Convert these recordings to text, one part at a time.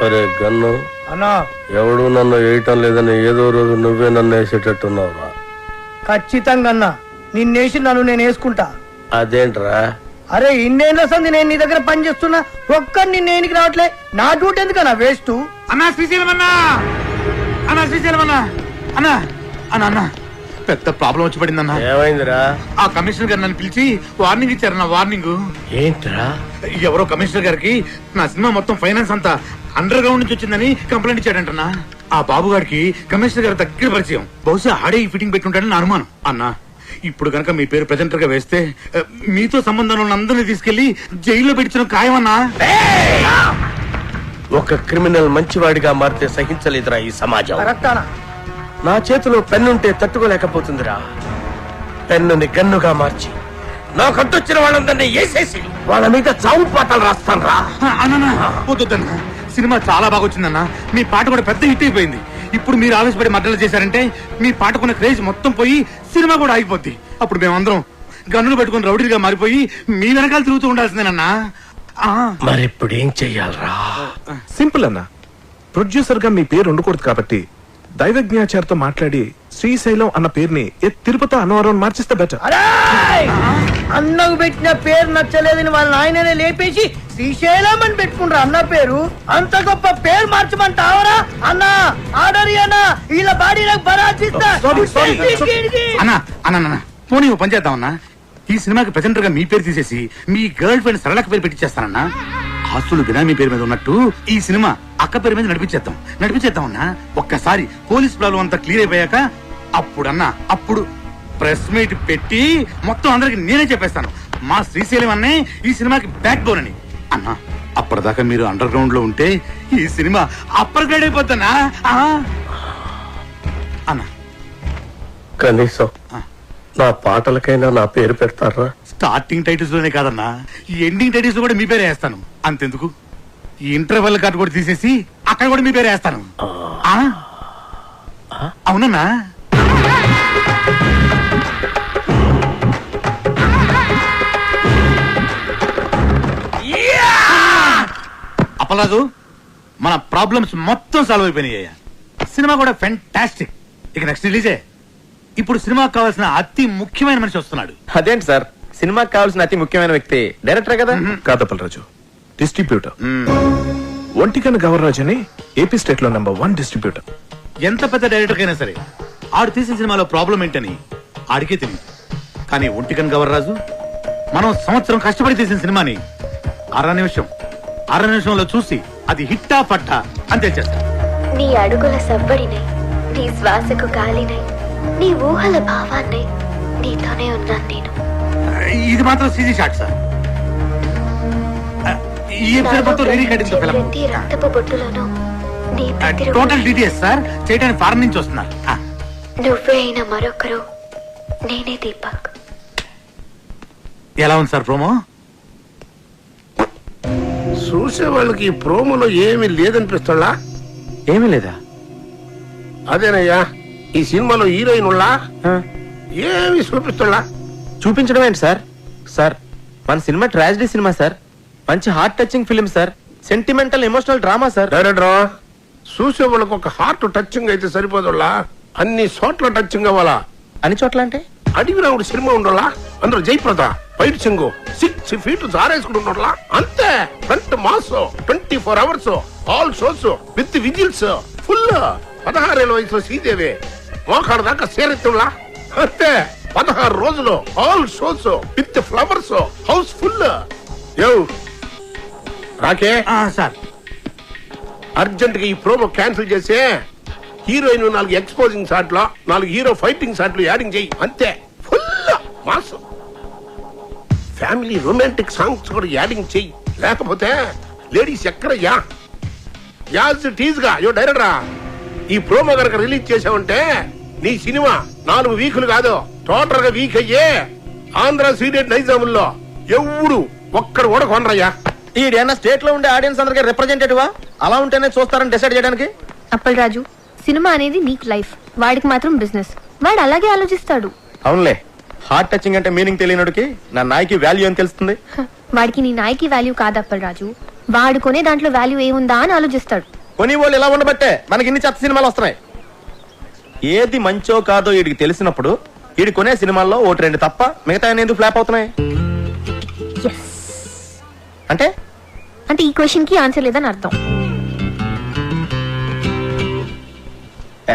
అరే గన్ను అన్నా ఎవడు నన్ను వేయటం లేదని ఏదో రోజు నువ్వే నన్ను వేసేటట్టున్నావురా. ఖచ్చితంగా అన్నా నిన్నేసి నన్ను నేను వేసుకుంటా. అదేంట్రా? అరే ఇన్నేళ్ళ సంది నేను నీ దగ్గర పని చేస్తున్నా, ఒక్కడిని నేనికి రావట్లే. నా డ్యూటీ ఎందుకన్నా వేస్ట్? అన్నా శ్రీశైలం అన్నా, అన్నా శ్రీశైలం అన్నా, అన్నా అన్నా అన్నా పెద్ద ప్రాబ్లం వచ్చి పడిందన్నా. ఏమైందిరా? ఆ కమిషనర్ గారు నన్ను పిలిచి వార్నింగ్ ఇచ్చారన్నా. వార్నింగ్ ఏంట్రా? ఎవరో కమిషనర్ గారికి నా సినిమా మొత్తం ఫైనాన్స్ అంతా అండర్ గ్రౌండ్ నుంచి వచ్చిందని కంప్లైంట్ ఇచ్చాడంటన్నా. ఆ బాబు గారికి కమిషనర్ గారి దగ్గర పరిచయం, బహుశా ఆడే ఈ ఫిట్టింగ్ పెట్టుంటాడని నా అనుమానం. అన్నా ఇప్పుడు కనుక మీ పేరు ప్రెజెంటర్ గా వేస్తే మీతో సంబంధం ఉన్న అందరినీ తీసుకెళ్లి జైల్లో పెట్టించడం ఖాయమన్నా. ఒక క్రిమినల్ మంచివాడిగా మారితే సహించలేదురా ఈ సమాజం. కరెక్టానా? నా చేతిలో పెన్నుంటే తట్టుకోలేకపోతుందిరా. పెన్నుని గన్నుగా మార్చి నా కట్టొచ్చిన వాళ్ళందరినీ వేసేసి వాళ్ళ మీద చావు పాటలు రాస్తాను రా. అన్నా వద్దన్నా, సినిమా చాలా బాగా వచ్చిందన్నా. మీ పాట కూడా పెద్ద హిట్ అయిపోయింది. ఇప్పుడు మీరు ఆవేశపడి మద్దతు చేశారంటే మీ పాటకున్న క్రేజ్ మొత్తం పోయి సినిమా కూడా ఆగిపోద్ది. అప్పుడు మేమందరం గన్నులు పెట్టుకుని రౌడీలుగా మారిపోయి మీ వెనకాల తిరుగుతూ ఉండాల్సిందేనన్నా. మరి ఇప్పుడు ఏం చెయ్యాలరా? సింపుల్ అన్న, ప్రొడ్యూసర్ గా మీ పేరు ఉండకూడదు కాబట్టి దైవజ్ఞాచారితో మాట్లాడి శ్రీశైలం అన్న పేరుని తిరుపతి అన్నవరం మార్చిస్తే బెటర్. అరే అన్నకు పెట్టిన పేరు నచ్చలేదని వాళ్ళ నాయననే లేపేసి శ్రీశైలం అని పెట్టుకుంటారు అన్న పేరు. అంత గొప్ప పేరు మార్చమంటావరా అన్నా? ఆర్డర్ అన్నా, వీళ్ళ బాడీలకు బరాచిస్తా. అన్నా అన్నా పోనీ ఓ పని చేద్దామన్నా, ఈ సినిమాకి ప్రెజెంటర్ గా మీ పేరు తీసేసి మీ గర్ల్ ఫ్రెండ్ సరళక పేరు పెట్టించేస్తానన్నా. ఆస్తులు బినామీ పేరు మీద ఉన్నట్టు ఈ సినిమా అక్క పేరు మీద నడిపించేద్దాం అన్నా. ఒక్కసారి పోలీస్ ప్రాబ్లం అంతా క్లియర్ అయిపోయాక అప్పుడు ప్రెస్ మీట్ పెట్టి మొత్తం అందరికి నేనే చెప్పేస్తాను మా శ్రీశైలం అన్నే ఈ సినిమాకి బ్యాక్ బోన్ అని. అన్నా అప్పటిదాకా మీరు అండర్ గ్రౌండ్ లో ఉంటే ఈ సినిమా అప్పర్ గ్రేడ్ అయిపోతానా అన్నా? కనీసం నా పాటలకైనా నా పేరు పెడతారా? స్టార్టింగ్ టైటిల్స్ లోనే కాదన్నా, ఈ ఎండింగ్ టైటిల్స్ కూడా మీ పేరే వేస్తాను. అంతెందుకు, ఈ ఇంటర్వెల్ కార్డు కూడా తీసేసి అక్కడ కూడా మీ పేరే వేస్తాను. అవునన్నా? అప్పలాదు, మన ప్రాబ్లమ్స్ మొత్తం సాల్వ్ అయిపోయినాయ్యా. సినిమా కూడా ఫెంటాస్టిక్. ఇక నెక్స్ట్ రిలీజే. ఇప్పుడు సినిమాకి కావాల్సిన అతి ముఖ్యమైన మనిషి వస్తున్నాడు. అదేంటి సార్, సినిమాకి కావాల్సిన అతి ముఖ్యమైన వ్యక్తి డైరెక్టర్ కదా? కాదప్పలరాజు, డిస్ట్రిబ్యూటర్. ఒంటికన్ గవర్రాజ్ అని ఏపీ స్టేట్ లో #1 డిస్ట్రిబ్యూటర్. ఎంత పెద్ద డైరెక్టర్ అయినా సరే ఆడు తీసిన సినిమాలో ప్రాబ్లం ఏంటని ఆడికే తెలియదు. కానీ ఒంటికన్ గవర్రాజు మనం సంవత్సరం కష్టపడి తీసిన సినిమాని అర నిమిషంలో చూసి అది హిట్టా పట్టా అని తెచ్చేస్తాడు. నీ అడుగుల సవ్వడినై, నీ శ్వాసకు గాలినై, నీ ఊహల భావాన్ని నీతోనే ఉన్నాను నేను. ఇది మాత్రం సీజీ షాట్ సార్. ఈ ఎపిసోడ్ మొత్తం రీ రికార్డింగ్ తో ఫిల్మ్. ప్రతి రక్తపు బొట్టులోనూ నీ ప్రతిరూపం. టోటల్ డీటెయిల్స్ సార్ చేయడానికి ఫారెన్ నుంచి వస్తున్నారు. నువ్వే అయిన మరొకరు నేనే దీపక్. ఎలా ఉంది సార్ ప్రోమో? చూసే వాళ్ళకి ఈ ప్రోమోలో ఏమీ లేదనిపిస్తుందా? ఏమీ లేదా? అదేనయ్యా, ఈ సినిమాలో హీరోయిన్ ఉన్నా ఏమి చూపిస్తుందా? చూపించడం ఏంటి సార్? సార్ మన సినిమా ట్రాజడీ సినిమా సార్, మంచి heart touching film sir, sentimental emotional drama sir. Director, చూసే వాళ్ళకి ఒక హార్ట్ టచింగ్ అయితే సరిపోదులా, అన్ని చోట్ల టచింగ్ అవ్వాలా. అన్ని చోట్ల అంటే అడిగి రావుడు సినిమా ఉండాలా, అందులో జయప్రద ఫైట్ సింగ్ 6 feet జారేసుకుని ఉండాలా. అంతే, front mass 24 hours all shows with whistles full. 16 ఏళ్ళ వయసులో శ్రీదేవి మోకాడు దాకా సేరెత్తులా. అంతే, 16 రోజులు all shows with flowers house full. రాకే సార్, అర్జెంట్ గా ఈ ప్రోమో క్యాన్సిల్ చేసి హీరోయిన్ 4 ఎక్స్పోజింగ్ షాట్లు, 4 హీరో ఫైటింగ్ షాట్లు యాడింగ్ చేయి. అంతే, full mass. Family romantic songs కూడా యాడింగ్ చెయ్యి, లేకపోతే లేడీస్ ఎక్కడయ్యా. యాజ్ టీజ్ గా డైరెక్టరా, ఈ ప్రోమో కనుక రిలీజ్ చేసావంటే నీ సినిమా 4 వీకులు కాదు, టోటల్ గా వీక్ అయ్యే ఆంధ్ర సీడెడ్ నైజాముల్లో ఎవడు ఒక్కడు కూడా కొనరయ్యా. ఈడేనా స్టేట్ లో ఉండే ఆడియన్స్ అందరికి రిప్రజెంటేటివా? అలా ఉంటేనే చూస్తారని డిసైడ్ చేయడానికి. అప్పలరాజు, సినిమా అనేది నీకు లైఫ్, వాడికి మాత్రం బిజినెస్. వాడు అలాగే ఆలోచిస్తాడు. అవునులే, హార్ట్ టచింగ్ అంటే మీనింగ్ తెలియనోడికి నా నాయకి వాల్యూ అని తెలుస్తుంది. వాడికి నీ నాయకి వాల్యూ కాదు అప్పలరాజు, వాడుకునే దాంట్లో వాల్యూ ఏముందా అని ఆలోచిస్తాడు. కొని వాళ్ళు ఇలా ఉండబట్టే మనకి ఇన్ని చెత్త సినిమాలు వస్తున్నాయి. ఏది మంచో కాదో వీడికి తెలిసినప్పుడు వీడి కొనే సినిమాల్లో ఒకటి రెండు తప్ప మిగతా ఎందుకు ఫ్లాప్ అవుతున్నాయి? అంటే అంటే ఈ క్వశ్చన్ కి ఆన్సర్ లేదని అర్థం.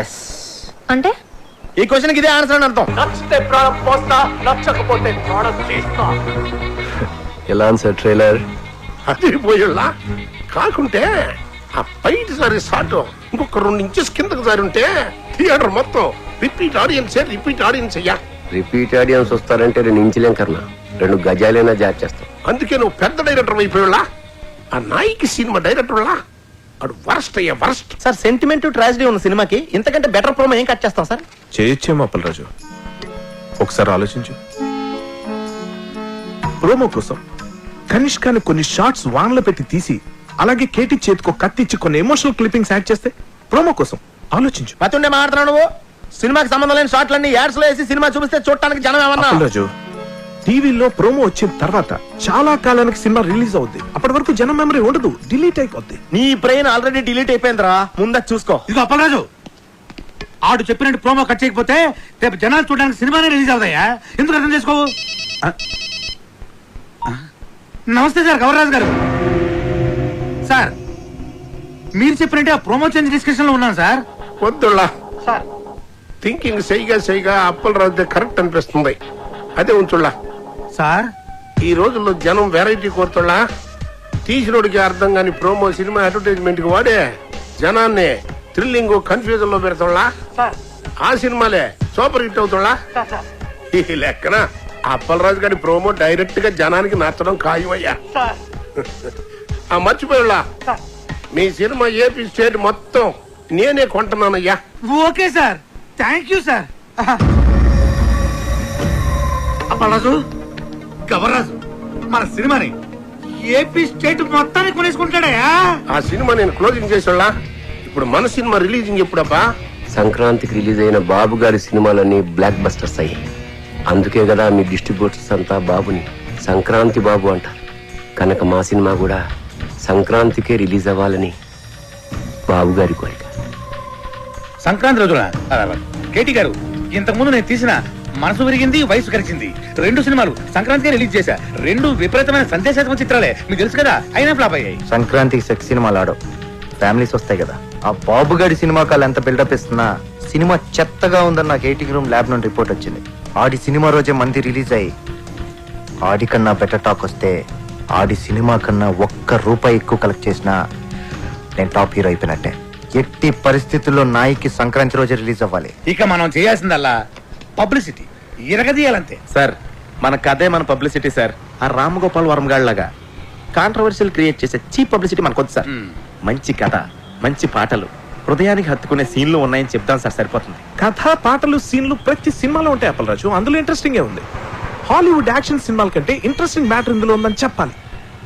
ఎస్ అంటే ఈ క్వశ్చన్ కి ఇదే ఆన్సర్ అని అర్థం. నచ్చితే ప్రాణం పోస్తా, నచ్చకపోతే ప్రాణం తీస్తా. ఎలా సార్ ట్రైలర్? అది పోయేలా కాకుంటే ఆ పైటి సారి షాట్ ఇంకొక 2 ఇంచెస్ కిందకి సారి ఉంటే థియేటర్ మొత్తం రిపీట్ ఆడియన్స్ అయ్యా. రిపీట్ ఆడియన్స్ వస్తారంటే 2 ఇంచులేం కన్నా 2 గజాలైనా జార్ చేస్తాం. అందుకే నువ్వు పెద్ద డైరెక్టర్ అయిపోయేలా. ఆ నాయకి సినిమా డైరెక్టర్ అడు వరస్ట్ అయ్యా, వరస్ట్. సార్ సెంటిమెంట్ ట్రాజడీ ఉన్న సినిమాకి ఇంతకంటే బెటర్ ప్రోమో ఏం కట్ చేస్తాం సార్? చేయొచ్చేమో అప్పలరాజు, ఒకసారి ఆలోచించు. ప్రోమో కోసం కనిష్కాని కొన్ని షార్ట్స్ వాన్లో పెట్టి తీసి అలాగే కేటీ చేతికో కత్తిచ్చి కొన్ని ఎమోషనల్ క్లిప్పింగ్స్ యాడ్ చేస్తే ప్రోమో కోసం ఆలోచించు. మతుండే మాట్లాడుతున్నావు నువ్వు. సినిమాకి సంబంధం లేని షాట్లన్నీ యాడ్స్ లో వేసి సినిమా చూపిస్తే చూడటానికి జనం ఏమన్నా? అప్పలరాజు, టీవీలో ప్రోమో వచ్చిన తర్వాత చాలా కాలానికి సినిమా రిలీజ్ అవుద్ది. అప్పటి వరకు జనం మెమరీ ఉండదు, డిలీట్ అయిపోద్ది. నీ బ్రెయిన్ ఆల్రెడీ డిలీట్ అయిపోయిందిరా, ముందు చూసుకో. ఇది అప్పలరాజు, ఆడు చెప్పినట్టు ప్రోమో కట్ చేయకపోతే రేపు జనాలు చూడడానికి సినిమానే రిలీజ్ అవుతాయా? ఎందుకు అర్థం చేసుకోవు? నమస్తే సార్, గవర్రాజు గారు. సార్ మీరు చెప్పినట్టే ఆ ప్రోమో చేంజ్ డిస్కషన్ లో ఉన్నాను సార్. వద్దులా సార్ థింకింగ్ సైగా అప్పలరాజు కరెక్ట్ అనిపిస్తుంది. అదే ఉంచుళ్ళా. సార్ ఈ రోజుల్లో జనం వెరైటీ కోరుతుళ్ళా. తీసినోడికి అర్థం కాని ప్రోమో సినిమా అడ్వర్టైజ్మెంట్ కి వాడే జనాన్ని థ్రిల్లింగ్ కన్ఫ్యూజన్ లో పెడతాళ్ళా. ఆ సినిమాలే సూపర్ హిట్ అవుతాళ్ళా. ఈ లెక్కన అప్పలరాజు గారి ప్రోమో డైరెక్ట్ గా జనానికి నచ్చడం ఖాయమయ్యా. ఆ మర్చిపోయాళ్ళా, మీ సినిమా ఏపీ స్టేట్ మొత్తం నేనే కొంటున్నానయ్యా. Okay sir, thank you sir. Appalaraju, Gavarraju మన సినిమాని ఏపీ స్టేట్ మొత్తాన్ని కొనేసుకుంటాడయా. ఆ సినిమా నేను క్లోజింగ్ చేసేళ్ళా. ఇప్పుడు మన సినిమా రిలీజింగ్ ఎప్పుడబ్బా? సంక్రాంతికి రిలీజ్ అయిన బాబు గారి సినిమాలన్నీ బ్లాక్ బస్టర్స్ అయ్యాయి. అందుకే కదా మీ డిస్ట్రిబ్యూటర్స్ అంతా బాబుని సంక్రాంతి బాబు అంటారు. కనుక మా సినిమా కూడా సంక్రాంతికే రిలీజ్ అవ్వాలని బాబు గారి కోరిక. సంక్రాంతి రోజున కేటీ గారు, ఇంతకు ముందు నేను తీసిన మనసు విరిగింది వయసు కరిచింది 2 సినిమాలు సంక్రాంతికే రిలీజ్ చేశా. 2 విపరీతమైన సందేశాత్మక చిత్రాలే, మీకు తెలుసు కదా, అయినా ఫ్లాప్ అయ్యాయి. సంక్రాంతికి సెక్స్ సినిమాలు ఆడవు, ఫ్యామిలీస్ వస్తాయి కదా. ఆ బాబుగాడి సినిమా కాల్ ఎంత బిల్డప్ ఇస్తున్నా సినిమా చెత్తగా ఉందని నాకు 80 రూమ్ ల్యాబ్ నుండి రిపోర్ట్ వచ్చింది. ఆడి సినిమా రోజే మంది రిలీజ్ అయ్యి ఆడి కన్నా బెటర్ టాక్ వస్తే ఆడి సినిమా కన్నా ₹1 ఎక్కువ కలెక్ట్ చేసినా నేను టాప్ హీరో అయిపోయినట్టే. ఎట్టి పరిస్థితుల్లో నాయికి సంక్రాంతి రోజే రిలీజ్ అవ్వాలి. ఇక మనం చేయాల్సిందల్లా పబ్లిసిటీ ఇరగదీయాలంతే. సార్ మన కథే మన పబ్లిసిటీ సార్. ఆ రామగోపాల్ వర్మ గాడిలాగా కాంట్రవర్షియల్ క్రియేట్ చేసే చీప్ పబ్లిసిటీ మనకొద్దు సార్. మంచి కథ, మంచి పాటలు, హృదయానికి హత్తుకునే సీన్లు ఉన్నాయని చెప్తాను సార్, సరిపోతుంది. కథ, పాటలు, సీన్లు ప్రతి సినిమాలో ఉంటాయి అప్పలరాజు. అందులో ఇంట్రెస్టింగ్ ఉంది. హాలీవుడ్ యాక్షన్ సినిమాల కంటే ఇంట్రెస్టింగ్ మ్యాటర్ ఇందులో ఉందని చెప్పాలి.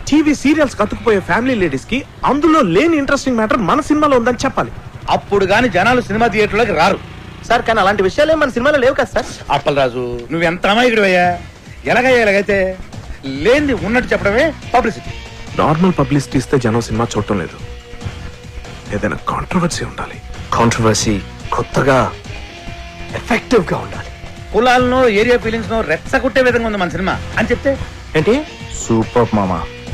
టీవీ సీరియల్స్ కతుకుపోయే ఫ్యామిలీ లేడీస్ కి అందులో లేని ఇంట్రెస్టింగ్ మ్యాటర్ మన సినిమాలో ఉందని చెప్పాలి. అప్పుడు గాని జనాలు సినిమా థియేటర్లోకి రారు సార్. కానీ అలాంటి విషయాలు మన సినిమాలో లేవు కదా సార్. అప్పలరాజు, నువ్వెంత అమాయకుడు అయ్యా. ఎలాగైతే లేనిది ఉన్నట్టు చెప్పడమే పబ్లిసిటీ. నార్మల్ పబ్లిసిటీ ఇస్తే జనం సినిమా చూడటం లేదు. ఏదైనా కాంట్రవర్సీ ఉండాలి. కాంట్రవర్సీ కొత్తగా ఎఫెక్టివ్ గా ఉండాలి. కులాలను ఏరియా ఫీలింగ్స్ రెచ్చగొట్టే విధంగా ఉంది మన సినిమా అని చెప్తే ఏంటి? సూపర్ మామ,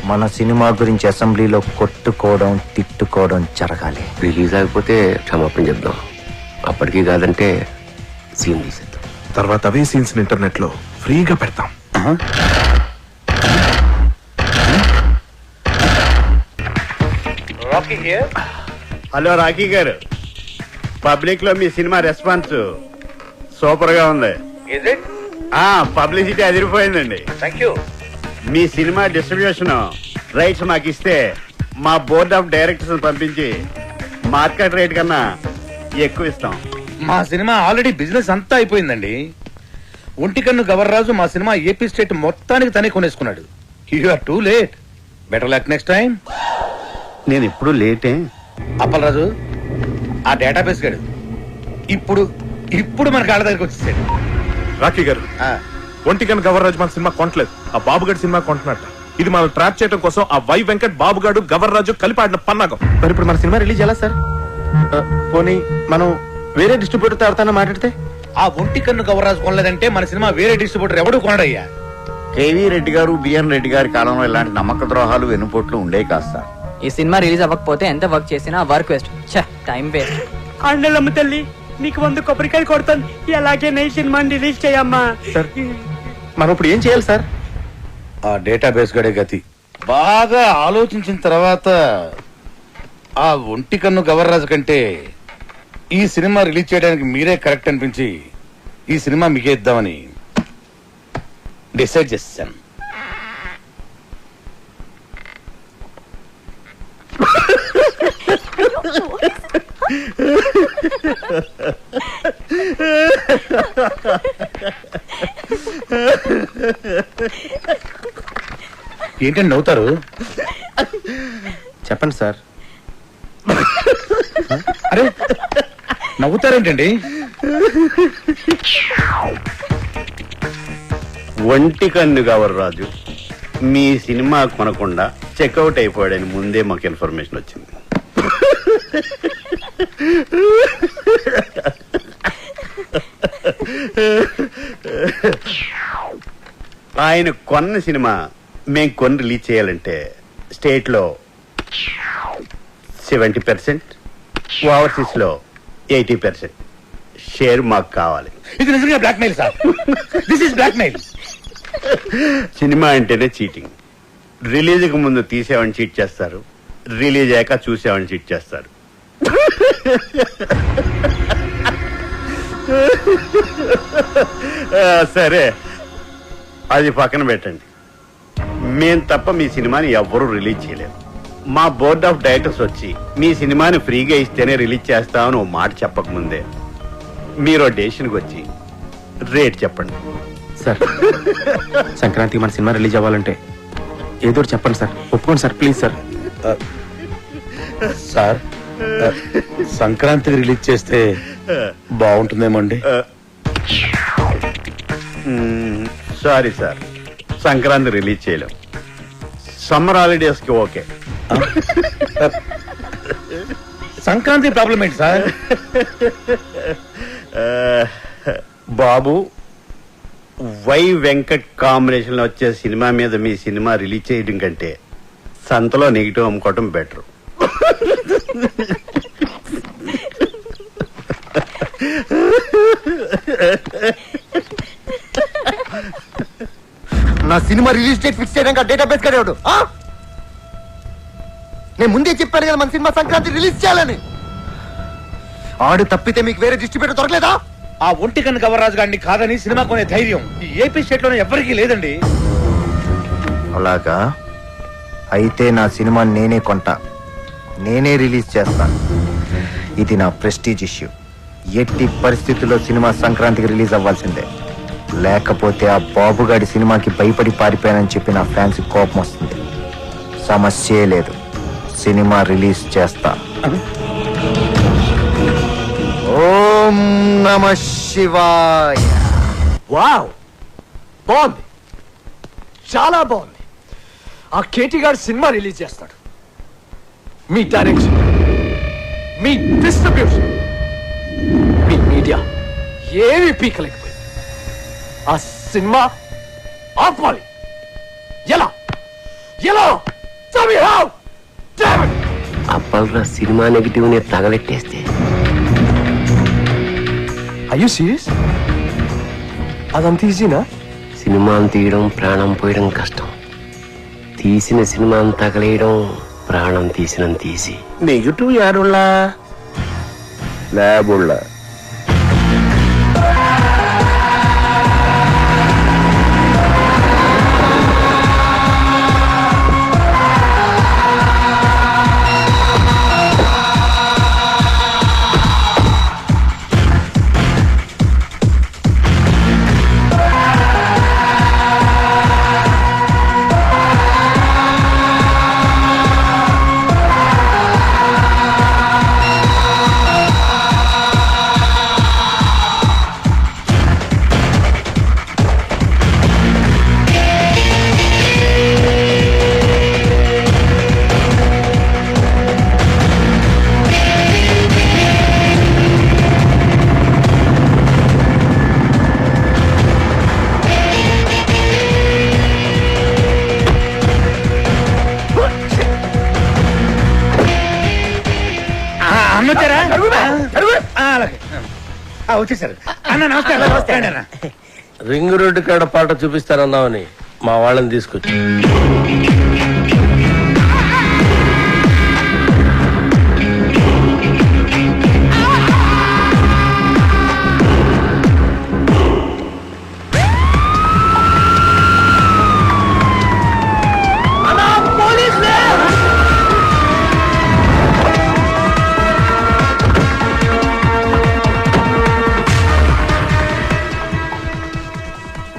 మన సినిమా గురించి అసెంబ్లీలో కొట్టుకోవడం తిట్టుకోవడం జరగాలి. రిలీజ్ అయిపోతే క్షమాపణ చెప్దాం. అప్పటికి కాదంటే సీన్ తీసేద్దాం. తర్వాత అవే సీన్స్ ఇంటర్నెట్ లో ఫ్రీగా పెడతాం. హలో రాకీ గారు, పబ్లిక్ లో మీ సినిమా రెస్పాన్స్ సూపర్ గా ఉంది. పబ్లిసిటీ అదిరిపోయిందండి. మీ సినిమా డిస్ట్రిబ్యూషన్ రైట్స్ మాకు ఇస్తే మా బోర్డ్ ఆఫ్ డైరెక్టర్స్ పంపించి మార్కెట్ రేట్ కన్నా ఎక్కువ ఇస్తాం. మా సినిమా ఆల్రెడీ బిజినెస్ అంతా అయిపోయిందండి. ఒంటికన్ను గవర్రాజు మా సినిమా ఏపీ స్టేట్ మొత్తానికి తనే కొనేసుకున్నాడు. You are too late. Better luck next time. నేను ఎప్పుడు లేటే. అప్పలరాజు, ఆ డేటాబేస్ గడు ఇప్పుడు మన కాళ్ళ దగ్గరికి వచ్చేసాడు. రాకీ గారు, ఒంటికన్ గవర్రాజు మన సినిమా కొంటలేదు, ఆ బాబుగడి సినిమా కొంటున్నట్ట. ఇది మనం ట్రాప్ చేయడం కోసం ఆ వై వెంకట్ బాబుగాడు గవర్రాజు కలిపి ఆడిన పన్నాగం. మరి ఇప్పుడు మన సినిమా రిలీజ్ ఎలా సార్? పోనీ మనం వేరే డిస్ట్రిబ్యూటర్ తో మాట్లాడితే? ఆ ఒంటి కన్ను గవర్రాజు కొనలేదంటే మన సినిమా వేరే డిస్ట్రిబ్యూటర్ ఎవడు కొనడయ్యా. కేవీ రెడ్డి గారు, బిఎన్ రెడ్డి గారి కాలంలో ఇలాంటి నమ్మక ద్రోహాలు వెన్నుపోట్లు ఉండే కాదు సార్. ఈ సినిమా రిలీజ్ అవ్వకపోతే ఎంత వర్క్ చేసినా వర్క్ వేస్ట్, టైం వేస్ట్. అండలమ్మ తల్లి నీకు 100 కొబ్బరికాయలు కొడతాను. ఎలాగే నీ సినిమాని రిలీజ్ చేయమ్మా. సార్ మనం ఇప్పుడు ఏం చేయాలి సార్? ఆ డేటాబేస్ గడే గతి. బాగా ఆలోచించిన తర్వాత ఆ ఒంటి కన్ను గవర్రాజు కంటే ఈ సినిమా రిలీజ్ చేయడానికి మీరే కరెక్ట్ అనిపించి ఈ సినిమా మీకే ఇద్దామని డిసైడ్ చేశాను. ఏంటండి నవ్వుతారు? చెప్పండి సార్. అరే నవ్వుతారేంటండి? ఒంటి కన్ను గవర్రాజు మీ సినిమా కొనకుండా చెక్అవుట్ అయిపోయాడని ముందే మాకు ఇన్ఫర్మేషన్ వచ్చింది. ఆయన కొన్న సినిమా మేము కొని రిలీజ్ చేయాలంటే స్టేట్ లో 70%, ఓవర్సీస్ లో 80% షేర్ మాకు కావాలి. ఇది నిజంగా blackmail sir. This is blackmail. Cinema అంటేనే చీటింగ్. రిలీజ్ కు ముందు తీసేవాడిని చీట్ చేస్తారు, రిలీజ్ అయ్యాక చూసేవాడిని చీట్ చేస్తారు. సరే అది పక్కన పెట్టండి. మేం తప్ప మీ సినిమాని ఎవ్వరూ రిలీజ్ చేయలేరు. మా బోర్డ్ ఆఫ్ డైరెక్టర్స్ వచ్చి మీ సినిమాని ఫ్రీగా ఇస్తేనే రిలీజ్ చేస్తామని ఓ మాట చెప్పకముందే మీరు డెసిషన్కి వచ్చి రేట్ చెప్పండి. సార్ సంక్రాంతికి మన సినిమా రిలీజ్ అవ్వాలంటే ఏదో చెప్పండి సార్. ఒప్పుకోండి సార్, ప్లీజ్ సార్. సార్ సంక్రాంతికి రిలీజ్ చేస్తే బాగుంటుందేమో అండి. సారీ సార్, సంక్రాంతి రిలీజ్ చేయలేం. సమ్మర్ హాలిడేస్ కి ఓకే. సంక్రాంతి ప్రాబ్లం ఏంటి sir? Babu Y Venkat combination లో వచ్చే సినిమా మీద మీ సినిమా రిలీజ్ చేయడం కంటే సంతలో నెగిటివ్ అమ్ముకోవటం బెటర్. నా సినిమా రిలీజ్ డేట్ ఫిక్స్ చేయడానికి డేటాబేస్ కడేవాడు. నేను ముందే చెప్పాను కదా మన సినిమా సంక్రాంతి రిలీజ్ చేయాలని. ఆడు తప్పితే మీకు వేరే డిస్ట్రిబ్యూటర్ దొరకలేదా? ఆ ఒంటి కన్ను గవర్రాజు గారిని కాదని సినిమా కొనే ధైర్యం ఈ ఏపీ స్టేట్ లోనే ఎవరికీ లేదండి. అలాగా అయితే నా సినిమా నేనే కొంటా, నేనే రిలీజ్ చేస్తా. ఇది నా ప్రెస్టీజ్ ఇష్యూ. ఎట్టి పరిస్థితుల్లో సినిమా సంక్రాంతికి రిలీజ్ అవ్వాల్సిందే. లేకపోతే ఆ బాబుగాడి సినిమాకి భయపడి పారిపోయానని చెప్పి నా ఫ్యాన్స్ కోపం వస్తుంది. సమస్యే లేదు, సినిమా రిలీజ్ చేస్తా. ఓం నమః శివాయ. వావ్, బాగుంది, చాలా బాగుంది. ఆ కేటీ గారు సినిమా రిలీజ్ చేస్తాడు. మీ డైరెక్షన్, మీ డిస్ట్రిబ్యూషన్, మీ మీడియా ఏమి పీకలేకపోయింది. ఆ సినిమా ఆపాలి. ఎలా ఎలా అప్పల్రా సినిమా నెగిటివ్ ని తగలెట్టేస్తే. Are you serious? అదంత ఈజీనా? సినిమాను తీయడం ప్రాణం పోయడం కష్టం. తీసిన సినిమాను తగలేయడం ప్రాణం తీసినంత తీసి. నెగిటివ్ యారుళ్ళ ల్యాబుళ్ళ అన్న వచ్చారా? అలాగే. వచ్చేసారు అన్న. నమస్తే రండి అన్న. రింగ్ రోడ్డు కాడ పాట చూపిస్తానన్నావని మా వాళ్ళని తీసుకొచ్చి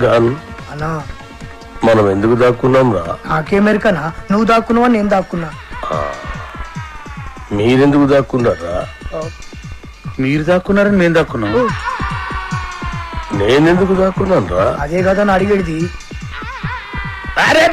గాను అన్నా మనం ఎందుకు దాక్కున్నాం రా? నాకేమెరికనా నువ్వు దాక్కున్నావా నేను దాక్కున్నా? మీరెందుకు దాక్కున్నారా? మీరు దాక్కున్నారని మేము దాక్కున్నాం. నేనెందుకు దాక్కున్నాను రా? అదే కదా అని అడిగేది. అరే